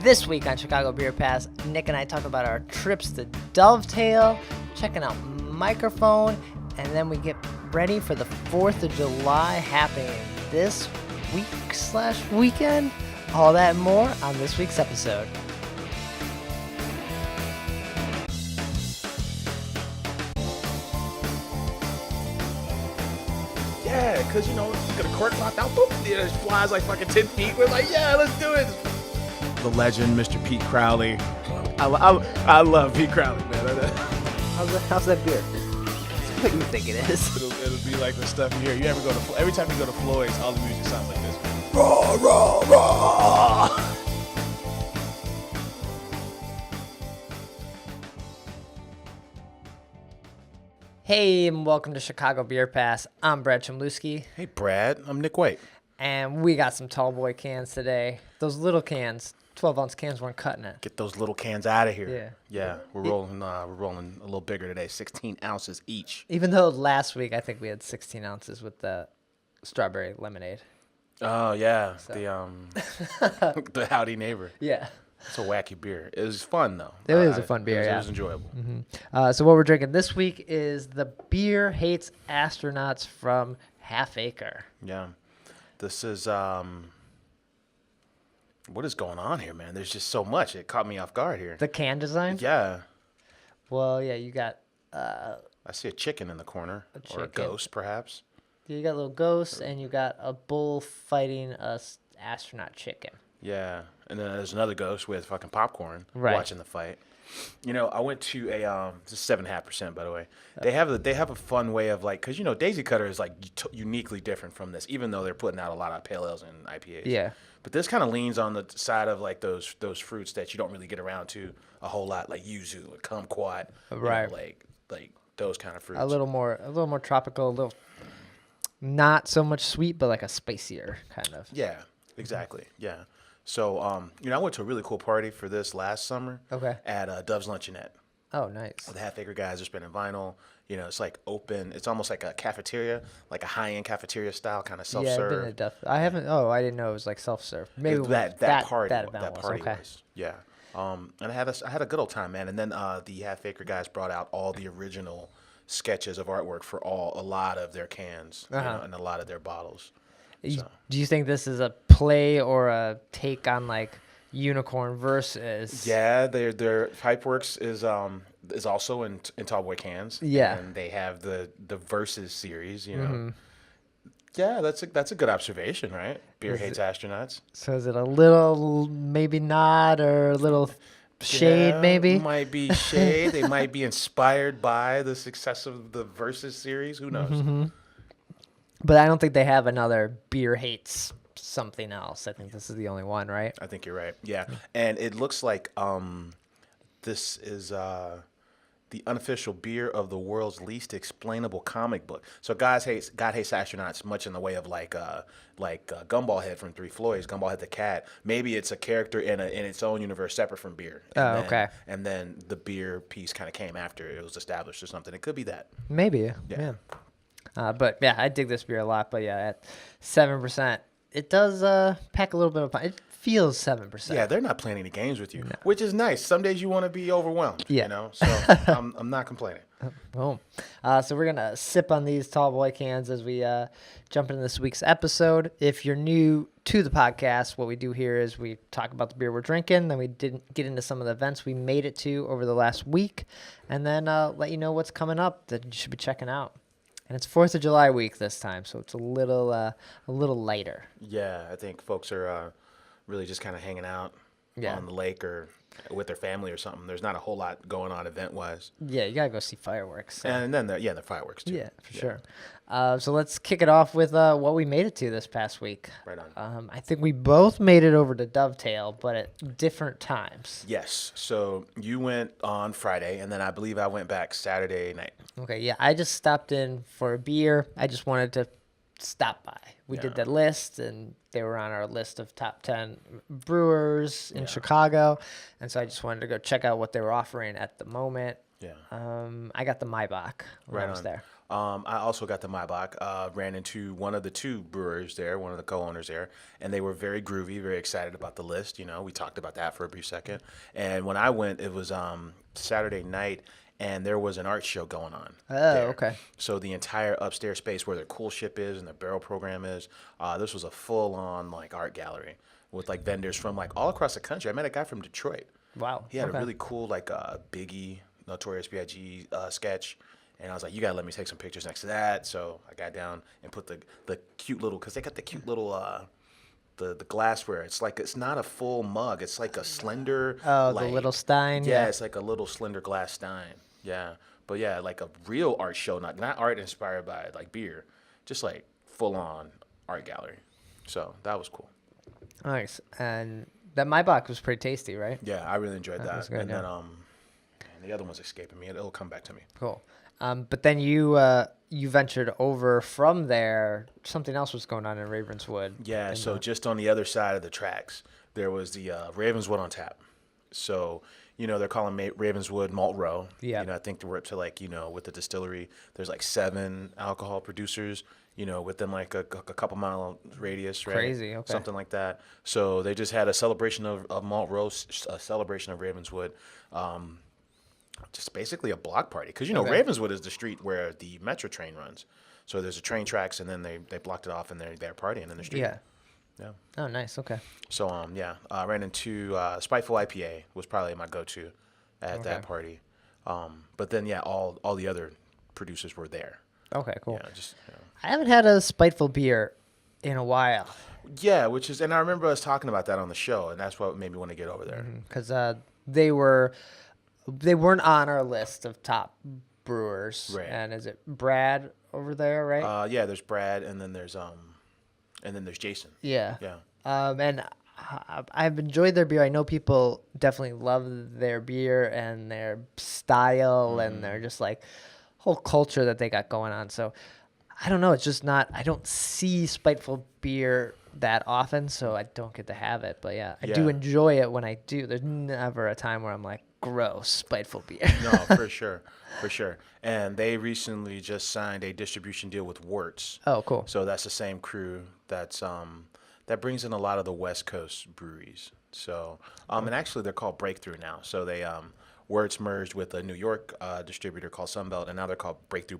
This week on Chicago Beer Pass, Nick and I talk about our trips to Dovetail, checking out Mikerphone, and then we get ready for the 4th of July happening this week/weekend. All that and more on this week's episode. Yeah, because, you know, get a cork locked out, boop, it just flies like fucking 10 feet. We're like, yeah, let's do it. The legend, Mr. Pete Crowley. I love Pete Crowley, man. How's that beer? It's what you think it is. It'll be like the stuff you hear. You ever go to, every time you go to Floyd's, all the music sounds like this. Raw, raw, raw. Hey, and welcome to Chicago Beer Pass. I'm Brad Chmielewski. Hey, Brad. I'm Nik White. And we got some tall boy cans today. Those little cans, 12-ounce cans, weren't cutting it. Get those little cans out of here. Yeah. We're rolling a little bigger today, 16 ounces each. Even though last week I think we had 16 ounces with the strawberry lemonade. Oh yeah, So. the Howdy Neighbor. Yeah. It's a wacky beer. It was fun though. It was a fun beer. It was enjoyable. Mm-hmm. So what we're drinking this week is the Beer Hates Astronauts from Half Acre. Yeah, this is what is going on here, man? There's just so much. It caught me off guard here. The can design? Yeah, Well, yeah, you got I see a chicken in the corner, or a chicken. ghost perhaps. you got little ghosts and you got a bull fighting a astronaut chicken. Yeah, and then there's another ghost with fucking popcorn Right. watching the fight. You know, I went to a this is 7.5%, by the way. They have a fun way of like, because you know Daisy Cutter is like uniquely different from this, even though they're putting out a lot of pale ales and IPAs. Yeah. But this kind of leans on the side of like those fruits that you don't really get around to a whole lot, like yuzu or kumquat, you know, Right. like those kind of fruits. A little more tropical, a little not so much sweet, but like a spicier kind of. Yeah, exactly. Yeah. So, you know, I went to a really cool party for this last summer. Okay. At Dove's Luncheonette. Oh, nice. The Half Acre guys are spinning vinyl. You know, it's like open. It's almost like a cafeteria, like a high-end cafeteria style, kind of Yeah, I've been self-serve. to I haven't. Oh, I didn't know it was like self-serve. Maybe that party event was okay. was. Yeah. And I had a good old time, man. And then the Half Acre guys brought out all the original sketches of artwork for a lot of their cans, you know, and a lot of their bottles. So. Do you think this is a play or a take on like Unicorn versus? Yeah, their Pipeworks is also in Tallboy cans. Yeah. And they have the Versus series, you know. Yeah, that's a good observation, right? Beer hates astronauts. So is it a little maybe nod or a little shade Yeah, maybe? Might be shade. They might be inspired by the success of the Versus series. Who knows? But I don't think they have another Beer Hates something else. I think this is the only one, right? I think you're right. Yeah. And it looks like this is the unofficial beer of the world's least explainable comic book. So God Hates Astronauts, much in the way of like Gumball Head from Three Floyds, Gumball Head the cat. Maybe it's a character in its own universe separate from beer. Okay. And then the beer piece kind of came after it was established or something. It could be that. Maybe. Yeah. But yeah, I dig this beer a lot. But yeah, at 7%, it does pack a little bit of punch. It feels 7%. Yeah, they're not playing any games with you, which is nice. Some days you want to be overwhelmed, Yeah. you know? So I'm not complaining. Boom. So we're going to sip on these tall boy cans as we jump into this week's episode. If you're new to the podcast, what we do here is we talk about the beer we're drinking, then we didn't get into some of the events we made it to over the last week, and then let you know what's coming up that you should be checking out. And it's 4th of July week this time, so it's a little lighter. Yeah, I think folks are really just kind of hanging out on the lake or with their family or something. There's not a whole lot going on event-wise. Yeah, you got to go see fireworks. So. And then, the fireworks, too. Yeah, for sure. So let's kick it off with what we made it to this past week. Right on. I think we both made it over to Dovetail, but at different times. Yes. So you went on Friday, and then I believe I went back Saturday night. Okay, yeah. I just stopped in for a beer. I just wanted to stop by. We did that list, and they were on our list of top 10 brewers in Chicago. And so I just wanted to go check out what they were offering at the moment. Yeah. I got the Maibach when I was on. there. I also got the Maibach. Ran into one of the two brewers there, one of the co-owners there, and they were very groovy, very excited about the list. We talked about that for a brief second. And when I went, it was Saturday night, and there was an art show going on. Oh, there. okay. So the entire upstairs space where their cool ship is and their barrel program is, this was a full-on like art gallery with like vendors from like all across the country. I met a guy from Detroit. Wow. He had okay. a really cool like Biggie, Notorious B.I.G. Sketch. And I was like, you got to let me take some pictures next to that. So I got down and put the cute little, because they got the cute little, the glassware. It's not a full mug. It's like a slender. Oh, like, the little Stein. Yeah, it's like a little slender glass Stein. Yeah. But yeah, like a real art show, not art inspired by like beer, just like full on art gallery. So that was cool. Nice. And that Maibach was pretty tasty, right? Yeah, I really enjoyed that. was good, and yeah. then the other one's escaping me. It'll come back to me. Cool. But then you ventured over from there. Something else was going on in Ravenswood. Yeah, so just on the other side of the tracks, there was the Ravenswood on tap. So, they're calling Ravenswood Malt Row. Yeah. I think we're up to like, with the distillery, there's like 7 alcohol producers, within like a couple mile radius, right? Crazy, okay. Something like that. So they just had a celebration of Malt Row, a celebration of Ravenswood. Just basically a block party. Because, Okay. Ravenswood is the street where the metro train runs. So there's a train tracks, and then they blocked it off, and they're partying in the street. Yeah. Yeah. Oh, nice. Okay. So, I ran into Spiteful IPA was probably my go-to at that party. But then, all the other producers were there. Okay, cool. Yeah, I haven't had a spiteful beer in a while. Yeah, and I remember us talking about that on the show, and that's what made me want to get over there. Because they weren't on our list of top brewers. Right. And is it Brad over there, right? Yeah, there's Brad, and then there's Jason. Yeah. Yeah. And I've enjoyed their beer. I know people definitely love their beer and their style and their just like whole culture that they got going on. So I don't know. It's just not, I don't see spiteful beer that often, so I don't get to have it. But yeah, I do Yeah. enjoy it when I do. There's never a time where I'm like, gross, spiteful beer. No, for sure. For sure. And they recently just signed a distribution deal with Wirtz. Oh, cool. So that's the same crew that brings in a lot of the West Coast breweries. So, and actually they're called Breakthrough now. So they, Wirtz merged with a New York distributor called Sunbelt, and now they're called Breakthrough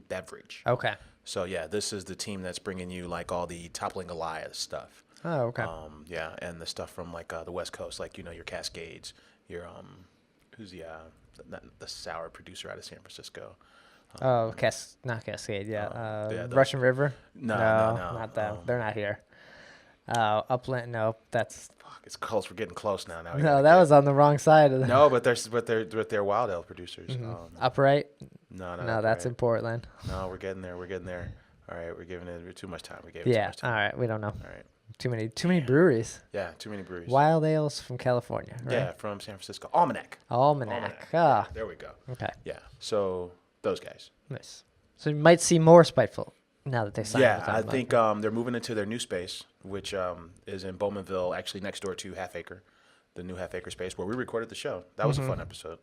Beverage. Okay. So yeah, this is the team that's bringing you like all the Toppling Goliath stuff. Oh, okay. Yeah, and the stuff from like the West Coast, like your Cascades, your who's the sour producer out of San Francisco. Not Cascade, yeah. yeah, those- Russian River? No, not them. They're not here. Upland, no, that's Fuck, it's close. We're getting close now. Now we no, gotta that get- was on the wrong side of the no, but they're Wild Ale producers. upright. No, No, that's right. in Portland. No, we're getting there. We're getting there. All right, we're giving it too much time. We gave it too Yeah. much time. All right, we don't know. All right. Too many breweries. Yeah, too many breweries. Wild ales from California, right? Yeah, from San Francisco. Almanac. Almanac. Ah, There we go. okay. Yeah. So those guys. Nice. So you might see more Spiteful now that they signed. Yeah, with I them, think they're moving into their new space, which is in Bowmanville, actually next door to Half Acre, the new Half Acre space where we recorded the show. That was a fun episode.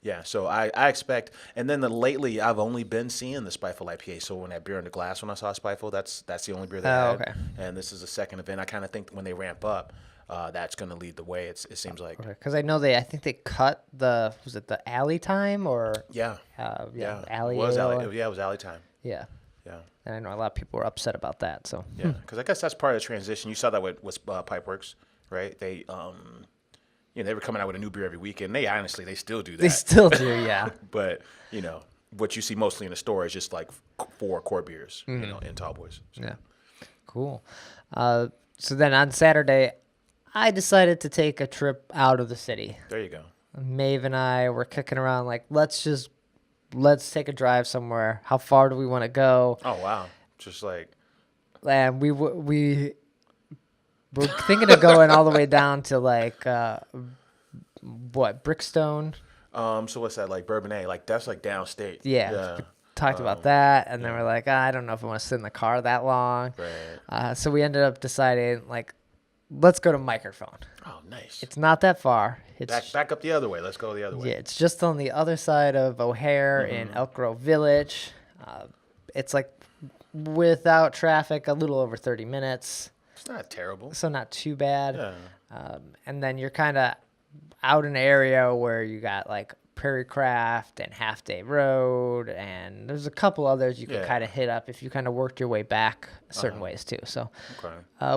Yeah, so I expect, and then lately I've only been seeing the Spiteful IPA. So when that beer in the glass, when I saw Spiteful, that's the only beer they had. okay. And this is the second event. I kind of think when they ramp up, that's going to lead the way. It seems like. because I know I think they cut was it the alley time or Yeah. alley It was ale? alley. Yeah, it was alley time. Yeah. Yeah. And I know a lot of people were upset about that. So Yeah, because I guess that's part of the transition. You saw that with Pipeworks, right? They they were coming out with a new beer every weekend. They still do that. they still do, yeah. But what you see mostly in the store is just like 4 core beers, in tall boys. So. Yeah. Cool. So then on Saturday, I decided to take a trip out of the city. There you go. Maeve and I were kicking around like, let's take a drive somewhere. How far do we want to go? Oh wow, just like And we were thinking of going all the way down to like Brickstone. so what's that like Bourbonnais? Like that's like downstate. Yeah. We talked about that, and then we're like, I don't know if I want to sit in the car that long. Right. So we ended up deciding like let's go to Mikerphone. Oh, nice. It's not that far. It's Back up the other way. Let's go the other way. Yeah, it's just on the other side of O'Hare in Elk Grove Village. It's like without traffic, a little over 30 minutes. It's not terrible. So not too bad. Yeah. And then you're kind of out in an area where you got like Prairie Craft and Half Day Road, and there's a couple others you could kind of hit up if you kind of worked your way back certain ways too. So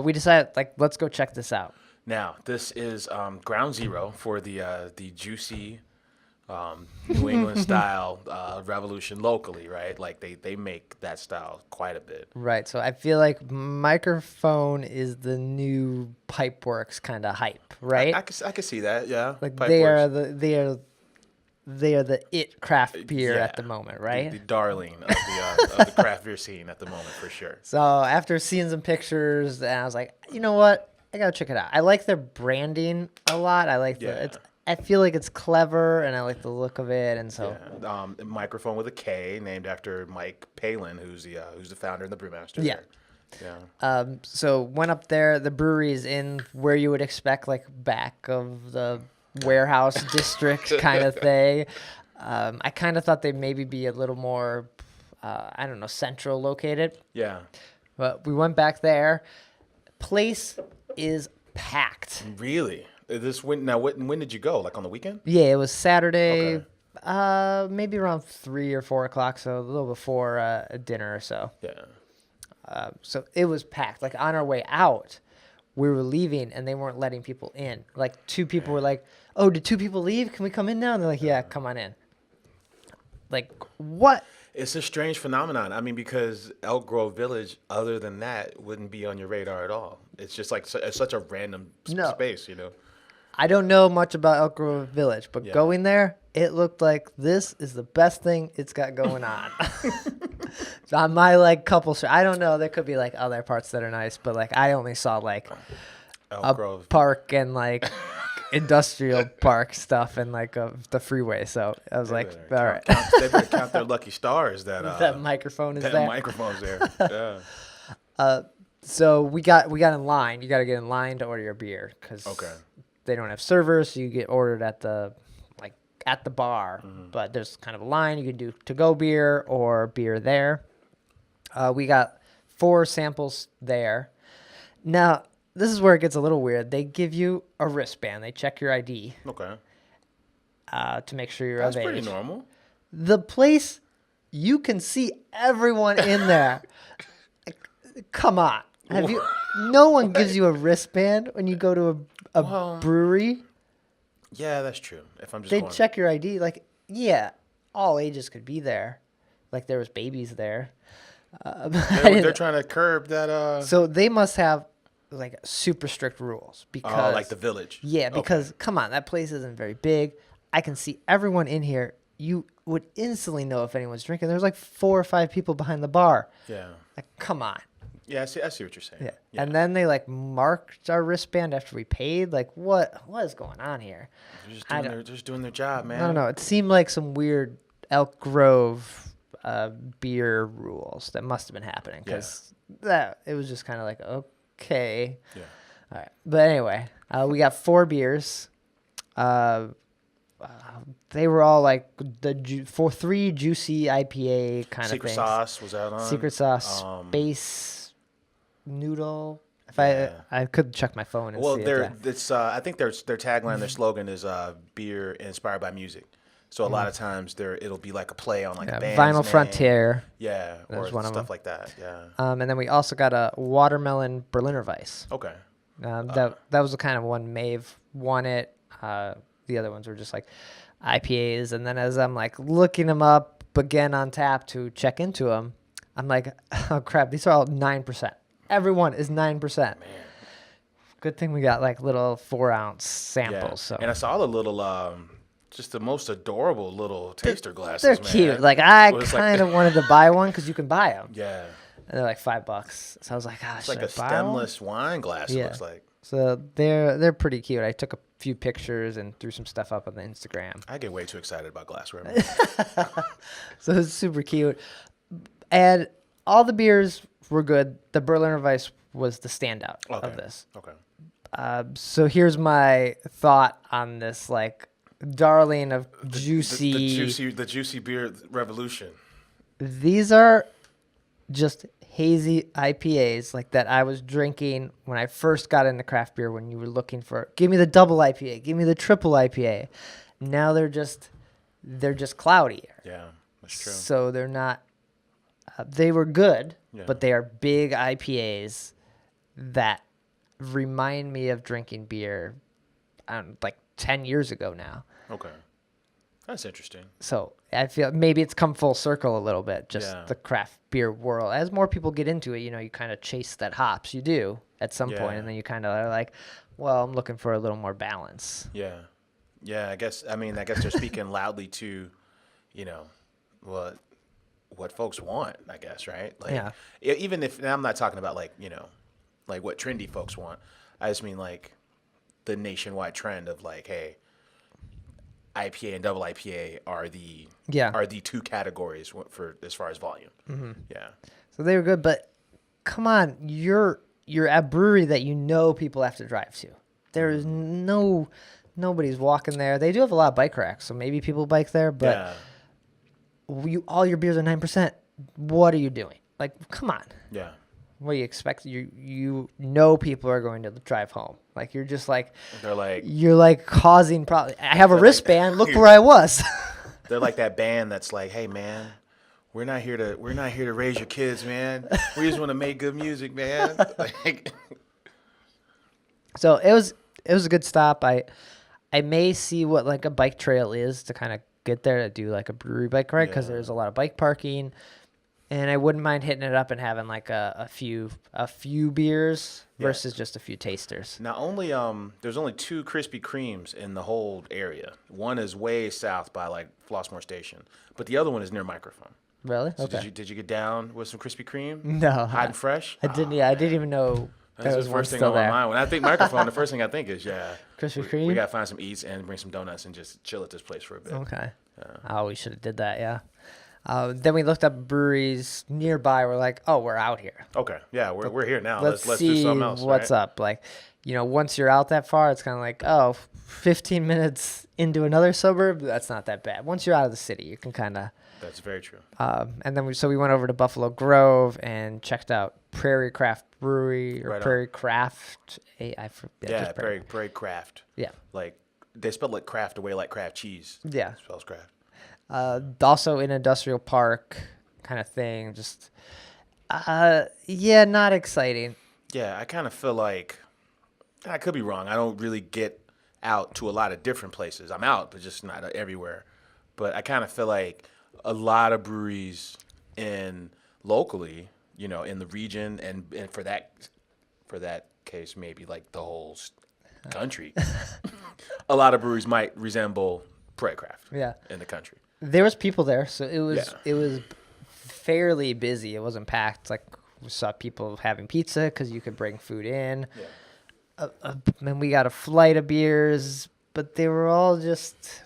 we decided, like, let's go check this out. Now, this is ground zero for the juicy New England style revolution locally, right? Like they make that style quite a bit. Right. So I feel like Mikerphone is the new Pipeworks kind of hype, right? I can see that, yeah. Like Pipeworks. they are the it craft beer at the moment, right? The darling of the craft beer scene at the moment, for sure. So after seeing some pictures, and I was like, you know what? I gotta check it out. I like their branding a lot. I like I feel like it's clever, and I like the look of it, and so Mikerphone with a K, named after Mike Palin, who's the founder and the brewmaster. Yeah. There. Yeah. So went up there. The brewery is in where you would expect, like back of the warehouse district kind of thing. I kind of thought they'd maybe be a little more, I don't know, central located. Yeah. But we went back there. Place is packed. Really? When did you go? Like on the weekend? Yeah, it was Saturday, maybe around 3 or 4 o'clock, so a little before dinner or so. Yeah. So it was packed. Like on our way out, we were leaving, and they weren't letting people in. Like 2 people were like, "Oh, did 2 people leave? Can we come in now?" And they're like, "Yeah, come on in." Like, what? It's a strange phenomenon. I mean, because Elk Grove Village, other than that, wouldn't be on your radar at all. It's just like it's such a random space, you know. I don't know much about Elk Grove Village, but going there, it looked like this is the best thing it's got going on. So on my like couple, I don't know. There could be like other parts that are nice, but like I only saw like Elk Grove park and like industrial park stuff and like the freeway. So I was like, all right. They better count their lucky stars that that Mikerphone is that there. Mikerphone's there. Yeah. So we got in line. You got to get in line to order your beer because they don't have servers. So you get ordered at the bar, but there's kind of a line. You can do to-go beer or beer there. We got 4 samples there. Now, this is where it gets a little weird. They give you a wristband. They check your ID. Okay. To make sure you're That's of age. pretty normal. The place, you can see everyone in there. Come on. No one gives you a wristband when you go to a brewery. Yeah, that's true. If I'm just They check your ID. Like, yeah, all ages could be there. Like, there was babies there. They're trying to curb that. So they must have like super strict rules because like the village. Yeah, because come on, that place isn't very big. I can see everyone in here. You would instantly know if anyone's drinking. There's like 4 or 5 people behind the bar. Yeah. Like, come on. Yeah, I see what you're saying. Yeah. And then they like marked our wristband after we paid. Like, what is going on here? They're just doing their job, man. I don't know. It seemed like some weird Elk Grove beer rules that must have been happening because it was just kind of like, okay. Yeah. All right. But anyway, we got 4 beers. They were all like 3 juicy IPA kind of things. Secret Sauce was out on. Secret Sauce, Space Noodle. If I could check my phone and see it. I think their tagline, their slogan is beer inspired by music. So a lot of times it'll be like a play on like a band's Vinyl name. Frontier. Yeah, or one of stuff them. like that. Yeah. And then we also got a watermelon Berliner Weiss. Okay. That was the kind of one Maeve won it. The other ones were just like IPAs. And then as I'm like looking them up again on tap to check into them, I'm like, oh crap, these are all 9%. Everyone is 9%. Man. Good thing we got like little 4-ounce samples. Yeah. So. And I saw the little, just the most adorable little taster glasses. They're man. cute. Like I kind of wanted to buy one because you can buy them. Yeah. And they're like $5. So I was like, oh, it's like a stemless wine glass. It looks like. So they're pretty cute. I took a few pictures and threw some stuff up on the Instagram. I get way too excited about glassware. So it's super cute. And all the beers were good. The Berliner Weiss was the standout of this. Okay. So here's my thought on this, like, darling of juicy. The juicy beer revolution. These are just hazy IPAs like that I was drinking when I first got into craft beer. When you were looking for, give me the double IPA, give me the triple IPA. Now they're just cloudier. Yeah, that's true. So they're not. They were good, Yeah. but they are big IPAs that remind me of drinking beer, like 10 years ago now. Okay. That's interesting. So I feel maybe it's come full circle a little bit, just Yeah. the craft beer world. As more people get into it, you kind of chase that hops. You do at some point, Yeah. and then you kind of are like, well, I'm looking for a little more balance. Yeah. Yeah, I guess they're speaking loudly to, what folks want, I guess, right? Like, Yeah. Even if, and I'm not talking about like what trendy folks want. I just mean like the nationwide trend of like, hey, IPA and double IPA are the two categories for as far as volume. Mm-hmm. Yeah. So they were good, but come on, you're at a brewery that people have to drive to. There is nobody's walking there. They do have a lot of bike racks, so maybe people bike there, but all your beers are 9%. What are you doing? Like, come on. Yeah. What do you expect? People are going to drive home. Like, you're just like, you're like causing problems. I have a wristband. Look where I was. They're like that band that's like, hey man, we're not here to raise your kids, man. We just want to make good music, man. Like, so it was a good stop. I may see what like a bike trail is to kind of get there to do like a brewery bike ride, because there's a lot of bike parking. And I wouldn't mind hitting it up and having like a few beers versus just a few tasters. Now there's only 2 Krispy Kremes in the whole area. One is way south by like Flossmoor Station, but the other one is near Microphone. Really? So okay. did you get down with some Krispy Kreme? No. Hot and fresh? I didn't. Yeah, I didn't even know. That's the first thing on my mind. When I think Microphone, the first thing I think is Krispy Kreme. We gotta find some eats and bring some donuts and just chill at this place for a bit. Okay. Oh, we should have did that. Yeah. Then we looked up breweries nearby. We're like, oh, we're out here. Okay. Yeah, we're here now. Let's see do something else. What's up. Like, once you're out that far, it's kind of like, 15 minutes into another suburb. That's not that bad. Once you're out of the city, you can kind of. That's very true. And then we went over to Buffalo Grove and checked out Prairie Craft Brewery or Prairie Craft. Prairie Craft. Yeah. Like they spell like craft the way like craft cheese. Yeah. Spells craft. Also in industrial park kind of thing. Just, not exciting. Yeah, I kind of feel like, I could be wrong. I don't really get out to a lot of different places. I'm out, but just not everywhere. But I kind of feel like a lot of breweries locally, in the region and for that case, maybe like the whole country, a lot of breweries might resemble Prairie Craft in the country. There was people there, so it was fairly busy. It wasn't packed. Like, we saw people having pizza because you could bring food in. Yeah. And we got a flight of beers, but they were all just,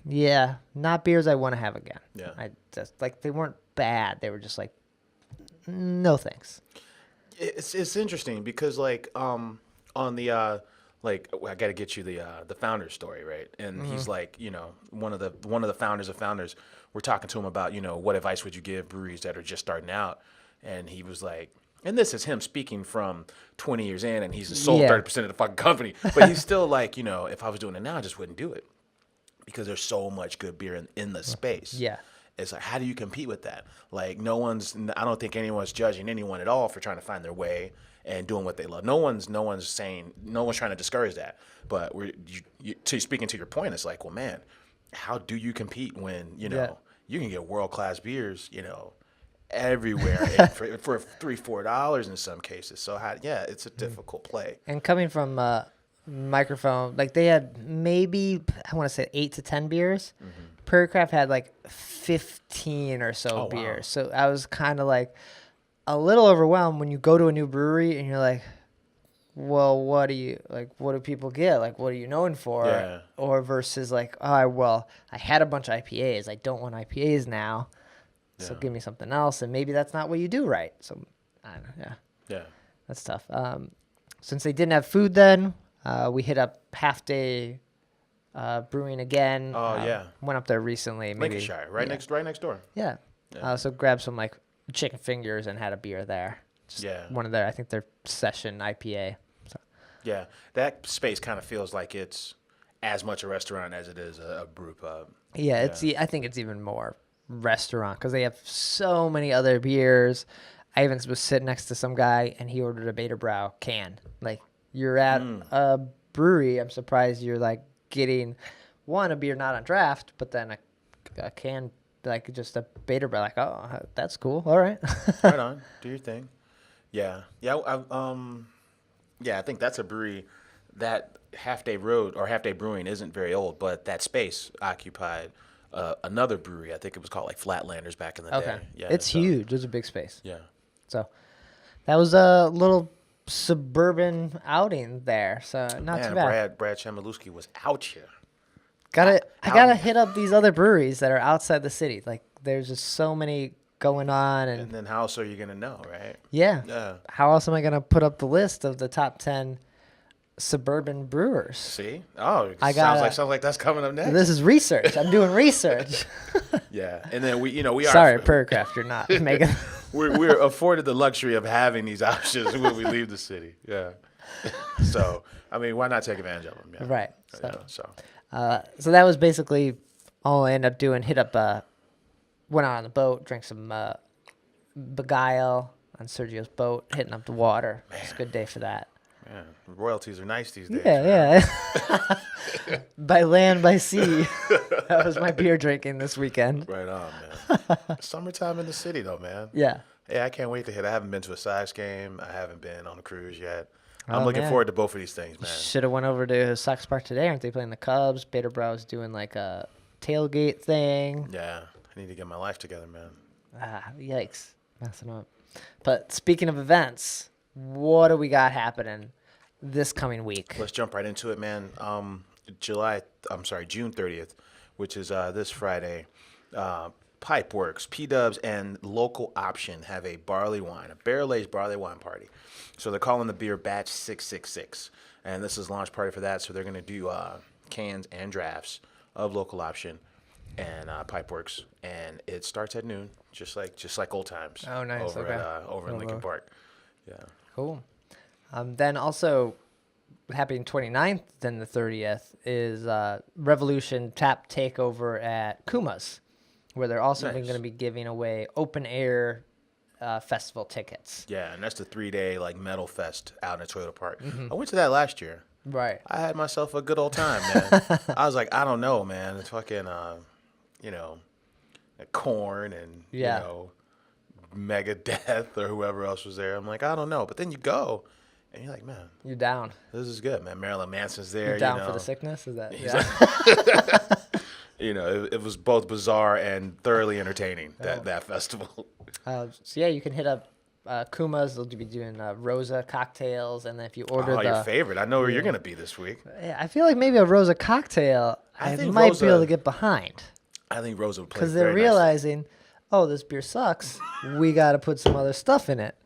not beers I want to have again. Yeah. I just like, they weren't bad. They were just like, no thanks. It's interesting because like on the like, I got to get you the founder's story, right? And he's like, one of the founders of Founders. We're talking to him about, what advice would you give breweries that are just starting out? And he was like, and this is him speaking from 20 years in, and he's the sole 30% of the fucking company. But he's still like, if I was doing it now, I just wouldn't do it because there's so much good beer in the space. Yeah. It's like, how do you compete with that? Like, I don't think anyone's judging anyone at all for trying to find their way and doing what they love. No one's trying to discourage that. But speaking to your point, it's like, well, man, how do you compete when, you can get world-class beers, everywhere and for $3-4 in some cases. So, it's a difficult play. And coming from Microphone, like they had maybe, I want to say 8 to 10 beers. Mm-hmm. Prairie Craft had like 15 or so beers. Wow. So I was kind of like a little overwhelmed when you go to a new brewery and you're like, well, what do people get? Like, what are you known for? Yeah. Or versus like, I had a bunch of IPAs. I don't want IPAs now. So give me something else. And maybe that's not what you do right. So I don't know. Yeah. Yeah. That's tough. since they didn't have food then, we hit up Half Day Brewing again. Oh, yeah. Went up there recently. Maybe, Lincolnshire, right next door. Yeah. Yeah. So grabbed some like chicken fingers and had a beer there. Just one of their, I think their session IPA. So. Yeah, that space kind of feels like it's as much a restaurant as it is a brew pub. Yeah, I think it's even more restaurant because they have so many other beers. I even was sitting next to some guy and he ordered a Beta Brow can. Like you're at a brewery, I'm surprised you're like getting a beer not on draft, but then a can, like just a Beta Brow. Like, oh, that's cool. All right, Right on, do your thing. Yeah. I think that's a brewery that Half Day Road or Half Day Brewing isn't very old, but that space occupied another brewery. I think it was called like Flatlanders back in the day. Yeah, it's huge. It's a big space. Yeah. So that was a little suburban outing there. So not too bad. Brad Chmielewski was out here. I gotta hit up these other breweries that are outside the city. Like there's just so many going on, And then how else are you gonna know, right? yeah. How else am I gonna put up the list of the top 10 suburban brewers? See? Oh, sounds like that's coming up next. This is research. I'm doing research. Yeah, and then we are. Sorry, Percraft, you're not making. we're afforded the luxury of having these options when we leave the city. Yeah. So I mean, why not take advantage of them? Yeah. Right. So that was basically all I ended up doing. Went out on the boat, drank some Beguile on Sergio's boat, hitting up the water. It's a good day for that. Man, royalties are nice these days. Yeah. By land, by sea. That was my beer drinking this weekend. Right on, man. Summertime in the city, though, man. Yeah. Yeah, I can't wait to hit. I haven't been to a Sox game. I haven't been on a cruise yet. I'm looking forward to both of these things, man. Should have went over to Sox Park today. Aren't they playing the Cubs? Beta Brow's doing like a tailgate thing. Yeah. I need to get my life together, man. Yikes. Messing up. But speaking of events, what do we got happening this coming week? Let's jump right into it, man. June 30th, which is this Friday. Pipeworks, P-Dubs, and Local Option have a barrel-aged barley wine party. So they're calling the beer Batch 666. And this is launch party for that. So they're going to do cans and drafts of Local Option and Pipeworks, and it starts at noon, just like old times. Oh, nice. Over in Lincoln Park. Yeah. Cool. Then also happening 29th, then the 30th is Revolution Tap Takeover at Kuma's, where they're also going to be giving away open air festival tickets. Yeah, and that's the 3-day like metal fest out in Toyota Park. Mm-hmm. I went to that last year. Right. I had myself a good old time, man. I was like, I don't know, man. It's fucking Korn and Megadeth or whoever else was there. I'm like, I don't know. But then you go, and you're like, man, you're down. This is good, man. Marilyn Manson's there. You're down for the sickness? Is that? Yeah. It was both bizarre and thoroughly entertaining, that festival. So yeah, you can hit up Kuma's. They'll be doing Rosa cocktails, and then if you order your favorite, I know where you're gonna be this week. Yeah, I feel like maybe a Rosa cocktail I might be able to get behind. I think Rosa would play because they're realizing, oh, this beer sucks. We got to put some other stuff in it.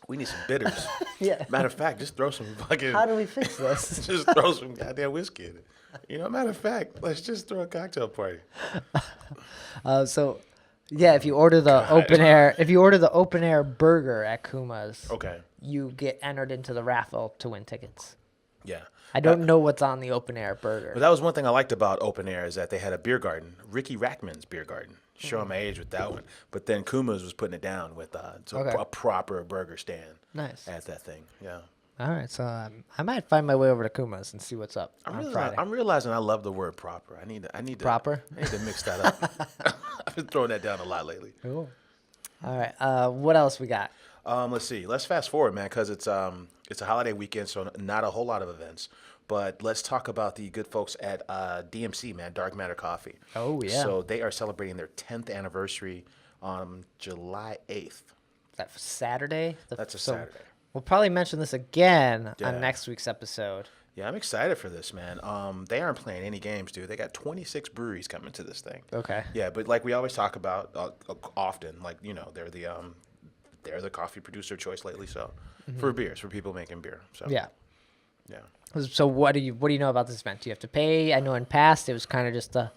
We need some bitters. Yeah. Matter of fact, just throw some fucking. How do we fix this? Just throw some goddamn whiskey in it. Matter of fact, let's just throw a cocktail party. So, yeah, if you order the open air burger at Kuma's, you get entered into the raffle to win tickets. Yeah. I don't know what's on the open air burger. But that was one thing I liked about open air is that they had a beer garden, Ricky Rackman's beer garden. Showing my age with that one. But then Kuma's was putting it down with a proper burger stand. Nice. At that thing. Yeah. All right. So I might find my way over to Kuma's and see what's up on Friday. I'm realizing I love the word proper. I need to proper. I need to mix that up. I've been throwing that down a lot lately. Cool. All right. What else we got? Let's see. Let's fast forward, man, because it's a holiday weekend, so not a whole lot of events. But let's talk about the good folks at DMC, man, Dark Matter Coffee. Oh, yeah. So they are celebrating their 10th anniversary on July 8th. That's Saturday? That's a Saturday. We'll probably mention this again on next week's episode. Yeah, I'm excited for this, man. They aren't playing any games, dude. They got 26 breweries coming to this thing. Okay. Yeah, but like we always talk about often, like, they're the they're the coffee producer of choice lately. So for beers, for people making beer. So Yeah. yeah. So what do you know about this event? Do you have to pay? I know in past it was kind of just a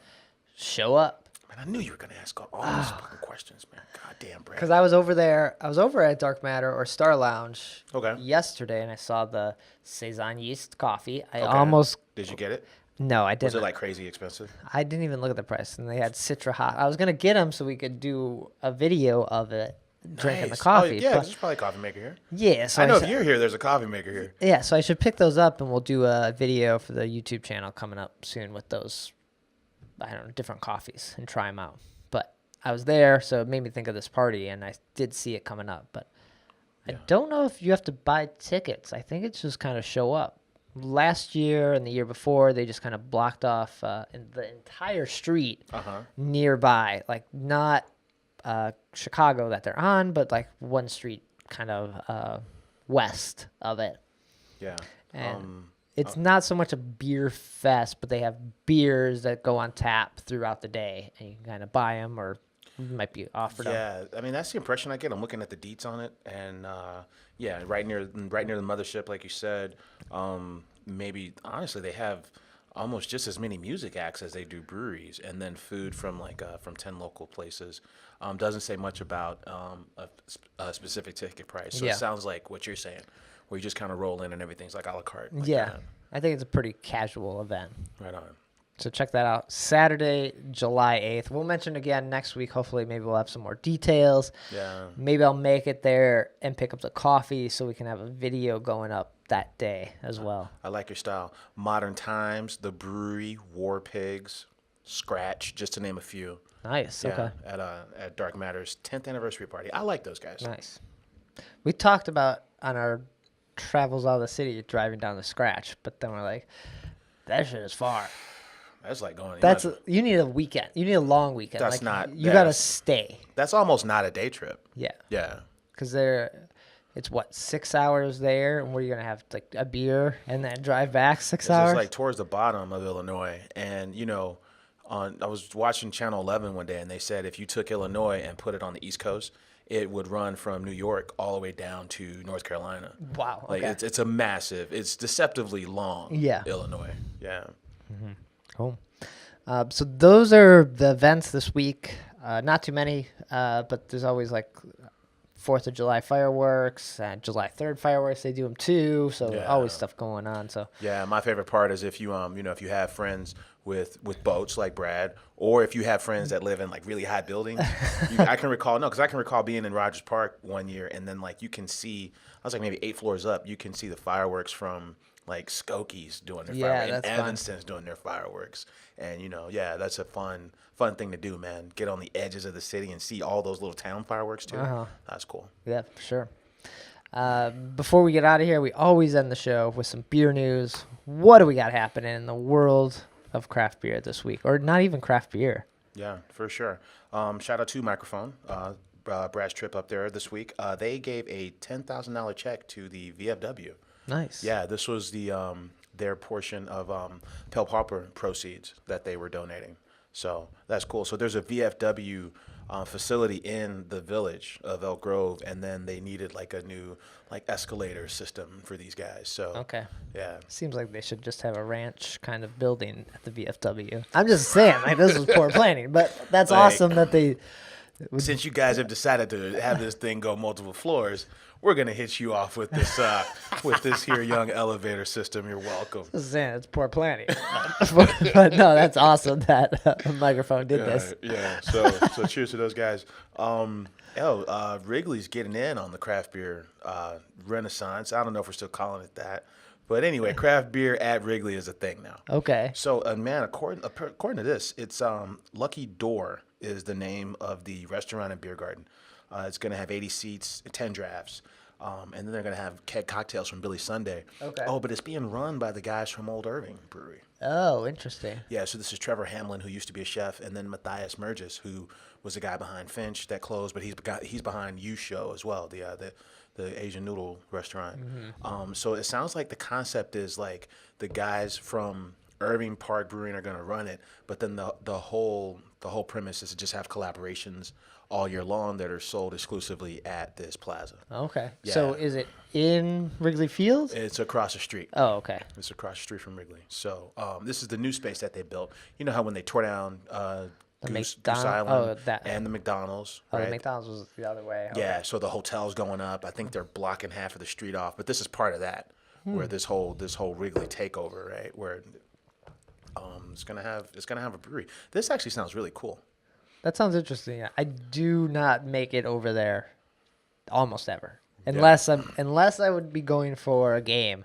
show up. Man, I knew you were gonna ask all these fucking questions, man. God damn, Brad. Because I was over there. I was over at Dark Matter or Star Lounge yesterday, and I saw the Saison yeast coffee. I almost Did you get it? No, I didn't. Was it like crazy expensive? I didn't even look at the price, and they had Citra Hot. I was gonna get them so we could do a video of it drinking the coffee. Oh, yeah, but, there's probably a coffee maker here. yeah. So I know if you're here, there's a coffee maker here. Yeah, so I should pick those up, and we'll do a video for the YouTube channel coming up soon with those, I don't know, different coffees and try them out. But I was there, so it made me think of this party, and I did see it coming up. But I don't know if you have to buy tickets. I think it's just kind of show up. Last year and the year before, they just kind of blocked off in the entire street nearby, like not Chicago that they're on, but like one street kind of west of it. Yeah. And it's not so much a beer fest, but they have beers that go on tap throughout the day, and you can kind of buy them or might be offered them. Yeah, I mean that's the impression I get. I'm looking at the deets on it, and yeah, right near the mothership, like you said. Maybe honestly, they have almost just as many music acts as they do breweries, and then food from from 10 local places. Doesn't say much about a specific ticket price. So it sounds like what you're saying, where you just kind of roll in and everything's like a la carte. Like that. I think it's a pretty casual event. Right on. So check that out. Saturday, July 8th. We'll mention again next week. Hopefully, maybe we'll have some more details. Yeah. Maybe I'll make it there and pick up the coffee so we can have a video going up that day as well. I like your style. Modern Times, The Brewery, War Pigs, Scratch, just to name a few. Nice. Yeah, Okay. At Dark Matter's 10th anniversary party. I like those guys. Nice. We talked about on our travels out of the city driving down the Scratch, but then we're like, that shit is far. That's like going. You need a weekend. You need a long weekend. That's like, not. You gotta stay. That's almost not a day trip. Yeah. Yeah. Because it's what, 6 hours there, and where you're gonna have like a beer and then drive back 6 hours. It's like towards the bottom of Illinois, and I was watching Channel 11 one day, and they said if you took Illinois and put it on the East Coast, it would run from New York all the way down to North Carolina. Wow. Like okay. it's a massive, it's deceptively long. Yeah. Illinois. Yeah. Mm-hmm. Cool. So those are the events this week. Not too many, but there's always like 4th of July fireworks and July 3rd fireworks. They do them too. So always stuff going on. So yeah, my favorite part is if you if you have friends with boats like Brad, or if you have friends that live in like really high buildings. I can recall being in Rogers Park one year, and then like you can see, I was like maybe 8 floors up, you can see the fireworks from like Skokie's doing their fireworks, and Evanston's doing their fireworks, and that's a fun thing to do, man. Get on the edges of the city and see all those little town fireworks too. That's cool. Yeah, for sure. Before we get out of here, we always end the show with some beer news. What do we got happening in the world of craft beer this week, or not even craft beer? Yeah, for sure. Shout out to Mikerphone. Brad's trip up there this week. They gave a $10,000 check to the VFW. Nice. Yeah, this was their portion of Pale Pauper proceeds that they were donating. So that's cool. So there's a VFW facility in the village of Elk Grove, and then they needed like a new escalator system for these guys. So okay. Yeah. Seems like they should just have a ranch kind of building at the VFW. I'm just saying, like, this was poor planning, but that's awesome that they. Since you guys have decided to have this thing go multiple floors, we're gonna hit you off with this here young elevator system. You're welcome. Just saying, it's poor planning. But no, that's awesome that Mikerphone did this. Yeah. So cheers to those guys. Wrigley's getting in on the craft beer renaissance. I don't know if we're still calling it that. But anyway, craft beer at Wrigley is a thing now. Okay. So, man, according to this, it's Lucky Door is the name of the restaurant and beer garden. It's going to have 80 seats, 10 drafts, and then they're going to have keg cocktails from Billy Sunday. Okay. Oh, but it's being run by the guys from Old Irving Brewery. Oh, interesting. Yeah, so this is Trevor Hamlin, who used to be a chef, and then Matthias Mergis, who was the guy behind Finch that closed, but he's behind You Show as well, the Asian noodle restaurant. Mm-hmm. So it sounds like the concept is like the guys from Irving Park Brewing are going to run it, but then the whole premise is to just have collaborations all year long that are sold exclusively at this plaza. Okay. Yeah. So is it in Wrigley Field? It's across the street. Oh, okay. It's across the street from Wrigley. So this is the new space that they built. You know how when they tore down Goose Island and the McDonald's, Oh, right? the McDonald's was the other way. Okay. Yeah, so the hotel's going up. I think they're blocking half of the street off, but this is part of that, where this whole Wrigley takeover, right? Where it's gonna have a brewery. This actually sounds really cool. That sounds interesting. I do not make it over there almost ever. Unless I would be going for a game.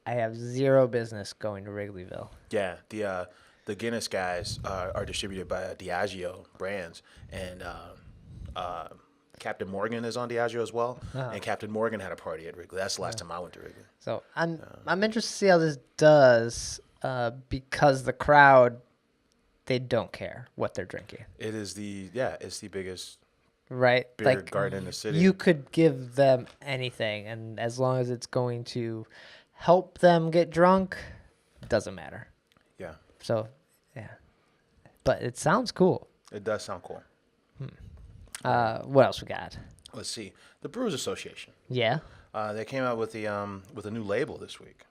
I have zero business going to Wrigleyville. Yeah, the Guinness guys are distributed by Diageo brands, and Captain Morgan is on Diageo as well. And Captain Morgan had a party at Wrigley. That's the last time I went to Wrigley. So I'm interested to see how this does because the crowd, they don't care what they're drinking. It's the biggest right? beer garden in the city. You could give them anything, and as long as it's going to help them get drunk, it doesn't matter. Yeah. So, yeah. But it sounds cool. It does sound cool. What else we got? Let's see. The Brewers Association. Yeah. They came out with a new label this week.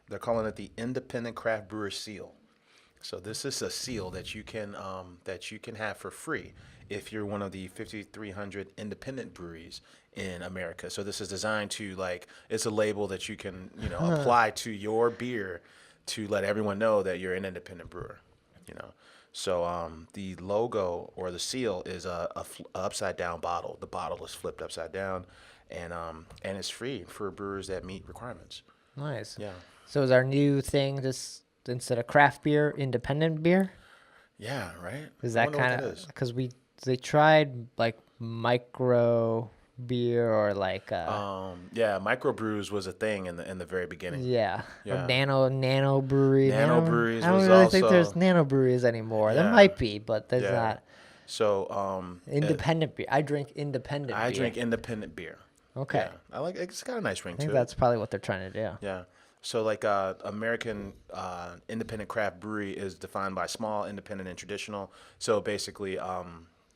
They're calling it the Independent Craft Brewer Seal. So this is a seal that you can have for free if you're one of the 5,300 independent breweries in America. So this is designed to it's a label that you can apply to your beer to let everyone know that you're an independent brewer. So the logo or the seal is a upside down bottle. The bottle is flipped upside down, and it's free for brewers that meet requirements. Nice. Yeah. So is our new thing this instead of craft beer, independent beer? Yeah, right. Is that kind of because they tried micro beer or microbrews was a thing in the very beginning. Yeah. Yeah. Or nano brewery. Nano breweries I don't was really also, think there's nano breweries anymore. Yeah. There might be, but there's not. So Independent beer. I drink independent beer. I drink independent beer. Okay. Yeah. I like it's got a nice ring I to think it. that's probably what they're trying to do. Yeah. So American independent craft brewery is defined by small, independent, and traditional. So basically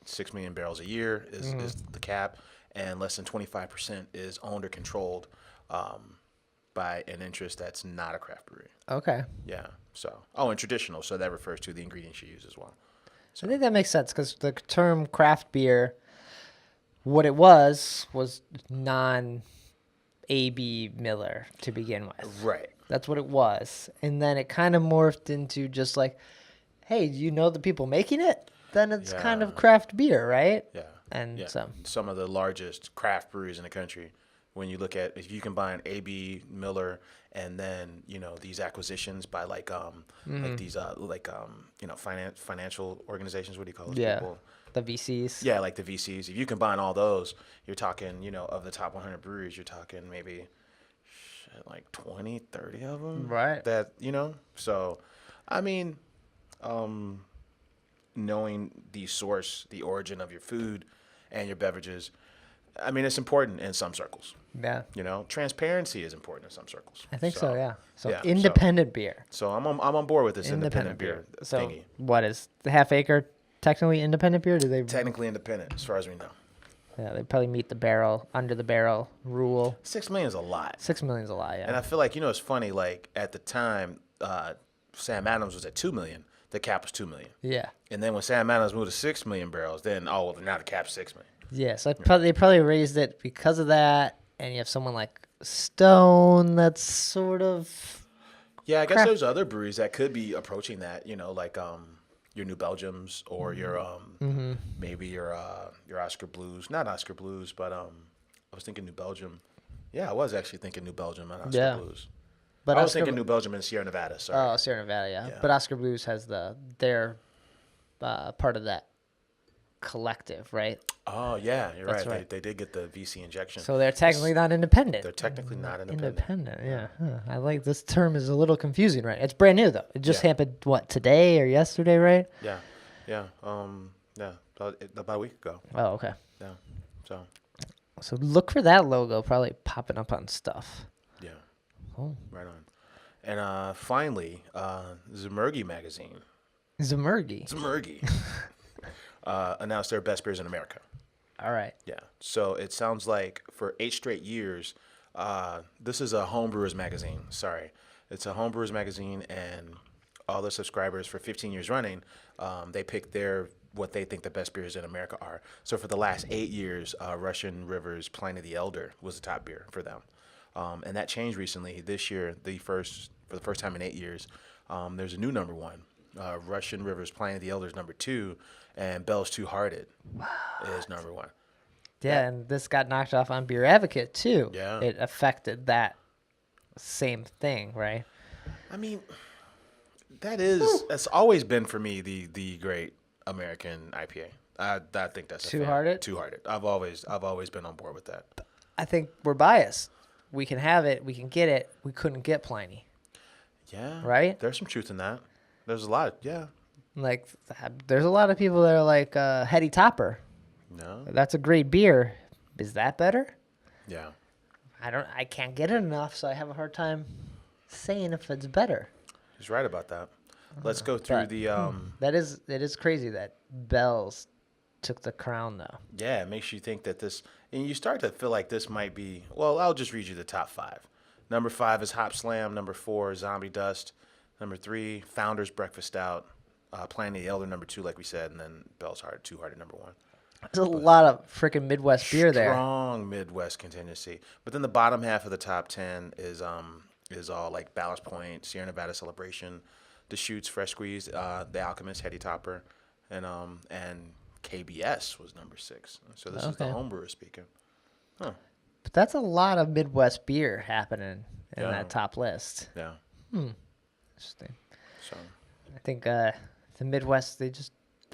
6 million barrels a year is the cap, and less than 25% is owned or controlled by an interest that's not a craft brewery. Okay. Yeah. So and traditional. So that refers to the ingredients you use as well. I think that makes sense because the term craft beer, what it was non-AB Miller to begin with. Right. That's what it was. And then it kind of morphed into just hey, do you know the people making it? Then it's kind of craft beer, right? Yeah. And so some of the largest craft breweries in the country, when you look at, if you combine AB Miller and then these acquisitions by financial organizations, what do you call those people? The VCs. Yeah, like the VCs. If you combine all those, you're talking of the top 100 breweries, you're talking maybe 20, 30 of them. Right. That So, I mean, knowing the origin of your food and your beverages, I mean, it's important in some circles. Yeah. Transparency is important in some circles. I think so, yeah. So yeah, independent beer. So I'm on board with this independent beer So thingy. what is the Half Acre technically independent beer? Do they Technically independent, as far as we know. Yeah, they probably meet the under the barrel rule. 6 million is a lot. 6 million is a lot, yeah. And I feel like it's funny. At the time, Sam Adams was at 2 million. The cap was 2 million. Yeah. And then when Sam Adams moved to 6 million barrels, then now the cap's 6 million. Yeah, so they probably raised it because of that. And you have someone like Stone that's sort of. Yeah, I guess there's other breweries that could be approaching that. Your New Belgiums or your maybe your Oscar Blues, not Oscar Blues, but I was thinking New Belgium. Yeah, I was actually thinking New Belgium and Oscar Blues. But I was thinking New Belgium and Sierra Nevada. Sorry. Oh, Sierra Nevada, yeah. But Oscar Blues has their part of that collective, right? Oh yeah, you're right. right. They did get the VC injection. So they're technically not independent. They're technically not independent. Independent, yeah. Huh. I like this term is a little confusing, right? It's brand new though. It just happened today or yesterday, right? Yeah. About a week ago. Oh, okay. Yeah. So look for that logo probably popping up on stuff. Yeah. Cool. Right on. And finally, Zemergy magazine. Zemergy. announced their best beers in America. All right. Yeah. So it sounds like for 8 straight years, this is a homebrewers magazine. Sorry. It's a homebrewers magazine, and all their subscribers for 15 years running, they pick what they think the best beers in America are. So for the last 8 years, Russian River's Pliny the Elder was the top beer for them. And that changed recently. This year, for the first time in 8 years, there's a new number one. Russian River's Pliny the Elder is number 2, and Bell's Two Hearted is number 1. Yeah, and this got knocked off on Beer Advocate too. Yeah. It affected that same thing, right? I mean, that's always been for me the great American IPA. I think that's Two Hearted. Two Hearted. I've always been on board with that. I think we're biased. We can have it. We can get it. We couldn't get Pliny. Yeah. Right? There's some truth in that. There's a lot. Yeah. Like, there's a lot of people that are like, Heady Topper. No. That's a great beer. Is that better? Yeah. I can't get it enough, so I have a hard time saying if it's better. He's right about that. Let's go through It is crazy that Bell's took the crown though. Yeah, it makes you think that this, and you start to feel like this might be, well, I'll just read you the top 5. Number 5 is Hop Slam. Number 4 is Zombie Dust. Number 3, Founder's Breakfast Stout. Pliny the Elder, number 2, like we said, and then Bell's Two Hearted, number 1. There's a lot of freaking Midwest beer there. Strong Midwest contingency. But then the bottom half of the top 10 is all like Ballast Point, Sierra Nevada Celebration, Deschutes Fresh Squeeze, The Alchemist, Heady Topper, and KBS was number 6. So this is the homebrewer speaking. Huh. But that's a lot of Midwest beer happening in Yeah. that top list. Yeah. Interesting. So I think the Midwest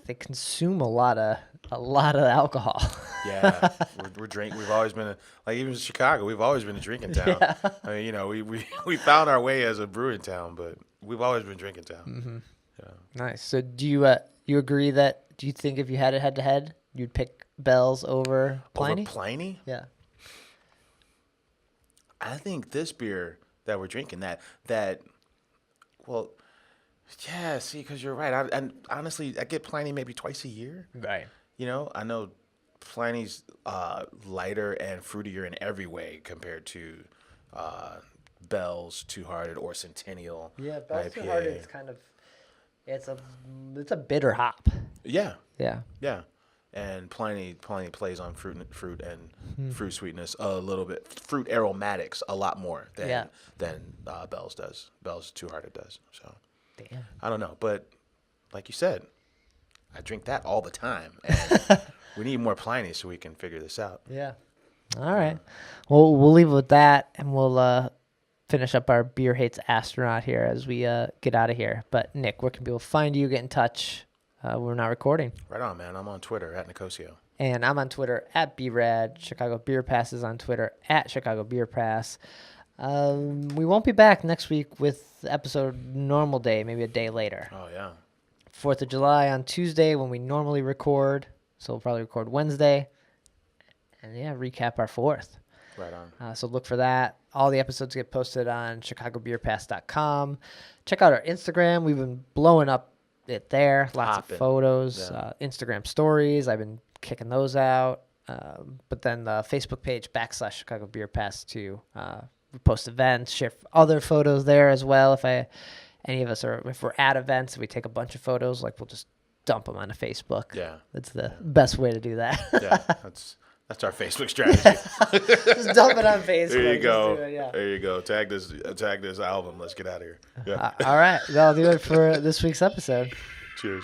they consume a lot of alcohol. yeah, we're drink. We've always been like even Chicago. We've always been a drinking town. Yeah. I mean, you know, we found our way as a brewing town, but we've always been drinking town. Mm-hmm. Yeah. Nice. So do you agree that? Do you think if you had it head to head, you'd pick Bell's over Pliny? Over Pliny? Yeah. I think this beer that we're drinking well, yeah. See, because you're right. And honestly, I get Pliny maybe twice a year. Right. You know, I know Pliny's lighter and fruitier in every way compared to Bell's Two Hearted or Centennial. Yeah, Bell's Two IPA. Hearted is kind of it's a bitter hop. Yeah, Yeah. yeah. And Pliny plays on fruit and fruit sweetness a little bit, fruit aromatics a lot more than Bell's does. Bell's Two Hearted does. So Damn. I don't know, but like you said, I drink that all the time. And we need more Pliny so we can figure this out. Yeah. All right. Well, we'll leave it with that, and we'll finish up our Beer Hates Astronaut here as we get out of here. But Nick, where can people find you? Get in touch. We're not recording. Right on, man. I'm on Twitter at Nicosio. And I'm on Twitter at BRAD. Chicago Beer Pass is on Twitter at Chicago Beer Pass. We won't be back next week with the episode normal day, maybe a day later. Oh, yeah. 4th of July on Tuesday when we normally record. So we'll probably record Wednesday. And yeah, recap our 4th. Right on. So look for that. All the episodes get posted on chicagobeerpass.com. Check out our Instagram. We've been blowing up it there. Lots Poppin'. of photos, Yeah. Instagram stories. I've been kicking those out. But then the Facebook page / Chicago Beer Pass too. We post events, share other photos there as well. If we're at events, we take a bunch of photos. Like we'll just dump them onto Facebook. Yeah. That's the best way to do that. Yeah. That's our Facebook strategy. Just dump it on Facebook. There you go. Just do it, yeah. There you go. Tag this album. Let's get out of here. Yeah. All right. That'll do it for this week's episode. Cheers.